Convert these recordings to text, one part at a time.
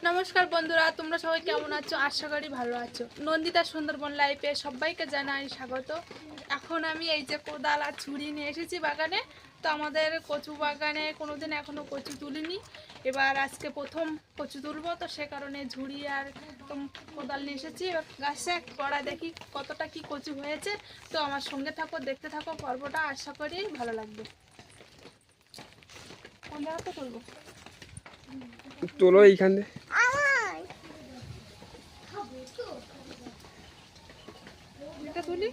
নমস্কার বন্ধুরা, তোমরা সবাই কেমন আছো? আশা করি ভালো আছো। নন্দিতা সুন্দরবন লাইফে সবাইকে জানাই স্বাগত। এখন আমি এই যে কোদাল আর ছুরি নিয়ে এসেছি বাগানে। তো আমাদের কচু বাগানে কোনোদিন এখনো কচু তুলিনি, এবার আজকে প্রথম কচু তুলবো, তো সে কারণে ঝুড়ি আর কোদাল নিয়ে এসেছি। এবার গাছে পড়া দেখি কতটা কি কচু হয়েছে। তো আমার সঙ্গে থাকো, দেখতে থাকো পর্বটা, আশা করি ভালো লাগবে। কোন জায়গাতে তুলবো? তোলো এইখানে। তুলি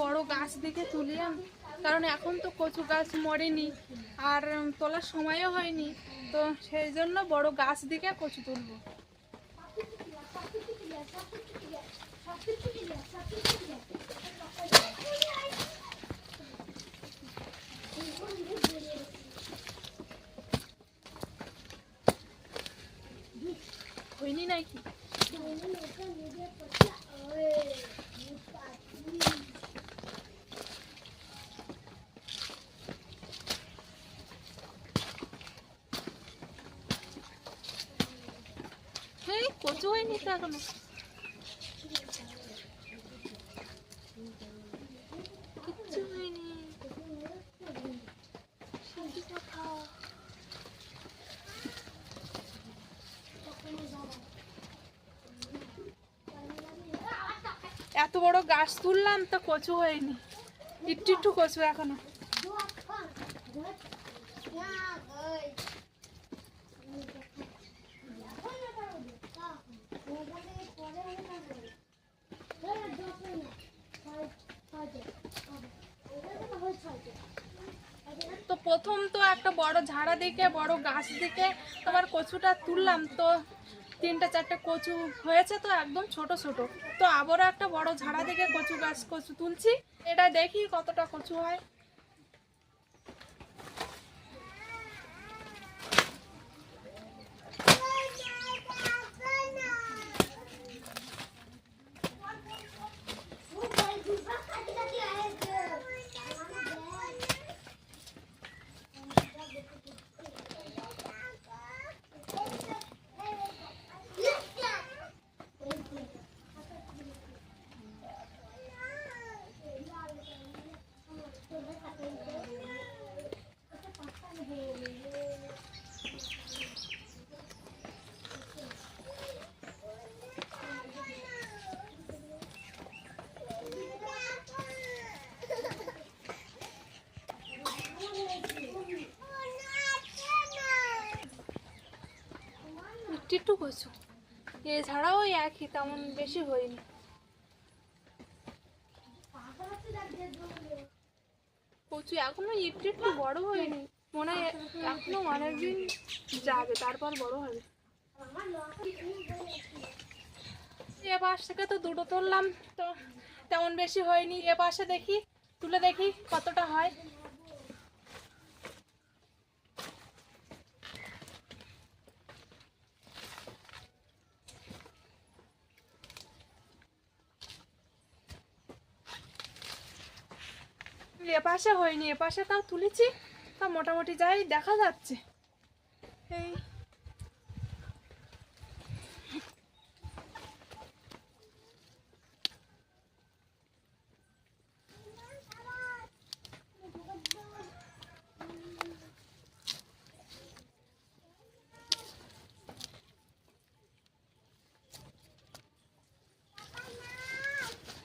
বড় গাছ দেখে তুলি, কারণ এখন তো কচু গাছ মরেনি আর তোলার সময়ও হয়নি, তো সেই জন্য বড় গাছ দেখে কচু তুলবো। হয়নি নাকি? হ্যাঁ, কচু হয়নি তো এখনো। কিচ্ছু হয়নি। এত বড় গাছ তুললাম তো কচু হয়নি, একটু একটু কচু এখনো। তো প্রথম তো একটা বড় ঝাড়া দিকে বড় গাছ দিকে তোমার কচুটা তুললাম, তো 3-4টে কচু হয়েছে, তো একদম ছোট ছোট। তো আবারও একটা বড় ঝাড়া দিকে কচু তুলছি, এটা দেখি কতটা কচু হয়। একটু কচু এছাড়াও একই, তেমন বেশি হয়নি। কচু এখনো একটু একটু বড় হয়নি, মনে হয় এখনো অনেকদিন যাবে তারপর বড় হবে। এ পাশ থেকে তো দুটো তুললাম, তো তেমন বেশি হয়নি। এ পাশে দেখি, তুলে দেখি কতটা হয়। এপাশে হয়নি, এপাশে তাও তুলেছি, তা মোটামুটি যাই দেখা যাচ্ছে। এই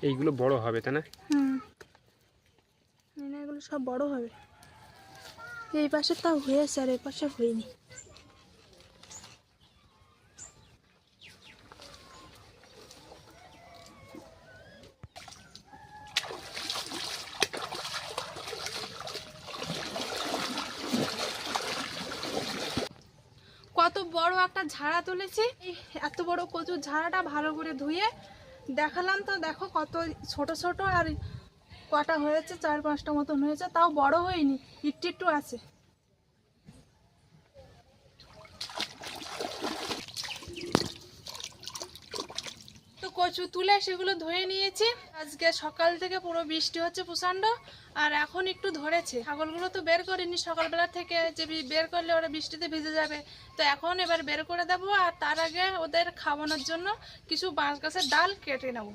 এইগুলো বড় হবে, তাই না? এগুলো সব বড় হবে। এই পাশে তাও হয়েছে আর এই পাশে হয়নি। কত বড় একটা ঝাড়া তুলেছি, এত বড় কচুর ঝাড়াটা ভালো করে ধুয়ে দেখালাম, তো দেখো কত ছোট ছোট, আর কটা হয়েছে 4-5টা মতন হয়েছে, তাও বড় হয়নি, একটু একটু আছে। তো কচু তুলে সেগুলো ধুয়ে নিয়েছি। আজকে সকাল থেকে পুরো বৃষ্টি হচ্ছে প্রচণ্ড, আর এখন একটু ধরেছে। ছাগলগুলো তো বের করিনি সকালবেলা থেকে, যে বের করলে ওরা বৃষ্টিতে ভিজে যাবে, তো এখন এবার বের করে দেবো। আর তার আগে ওদের খাওয়ানোর জন্য কিছু বাঁশ গাছের ডাল কেটে নেবো।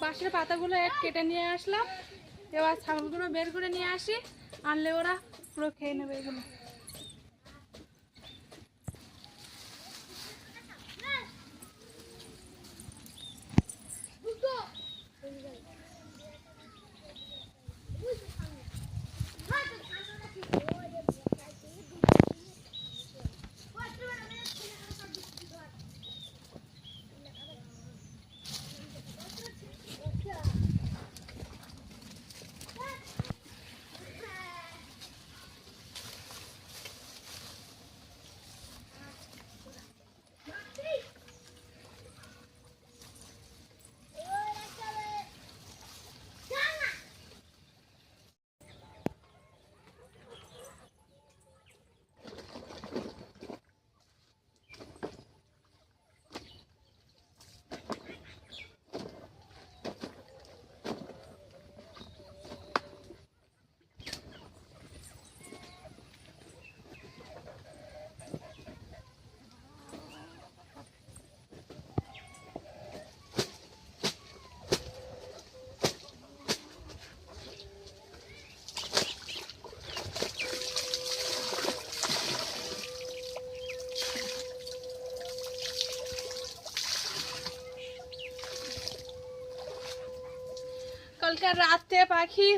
বাঁশের পাতাগুলো এক কেটে নিয়ে আসলাম। এবার ছাগলগুলো বের করে নিয়ে আসি, আনলে ওরা পুরো খেয়ে নেবে এগুলো। কালকে রাতে পাখি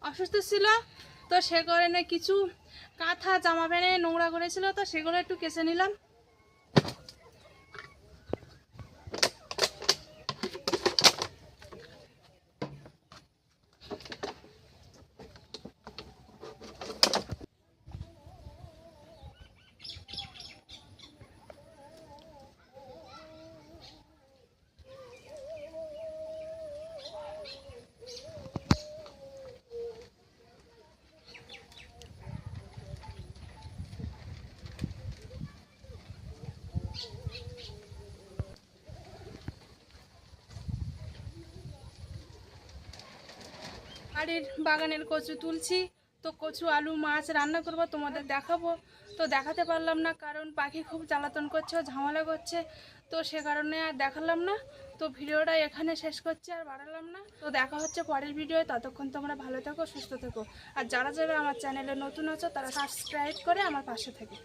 অসুস্থ ছিল, তো সে কারণে কিছু কাঁথা জামা প্যান্টে নোংরা করেছিল, তো সেগুলো একটু কেচে নিলাম। বাড়ির বাগানের কচু তুলছি, তো তো কচু আলু মাছ রান্না করবো, তোমাদের দেখাবো। তো দেখাতে পারলাম না কারণ পাখি খুব জ্বালাতন করছে, ঝামেলা করছে, তো সে কারণে আর দেখালাম না। তো ভিডিওটা এখানে শেষ করছি, আর বাড়ালাম না। তো দেখা হচ্ছে পরের ভিডিও, ততক্ষণ তোমরা ভালো থেকো, সুস্থ থেকো। আর যারা যারা আমার চ্যানেলে নতুন আছো তারা সাবস্ক্রাইব করে আমার পাশে থেকো।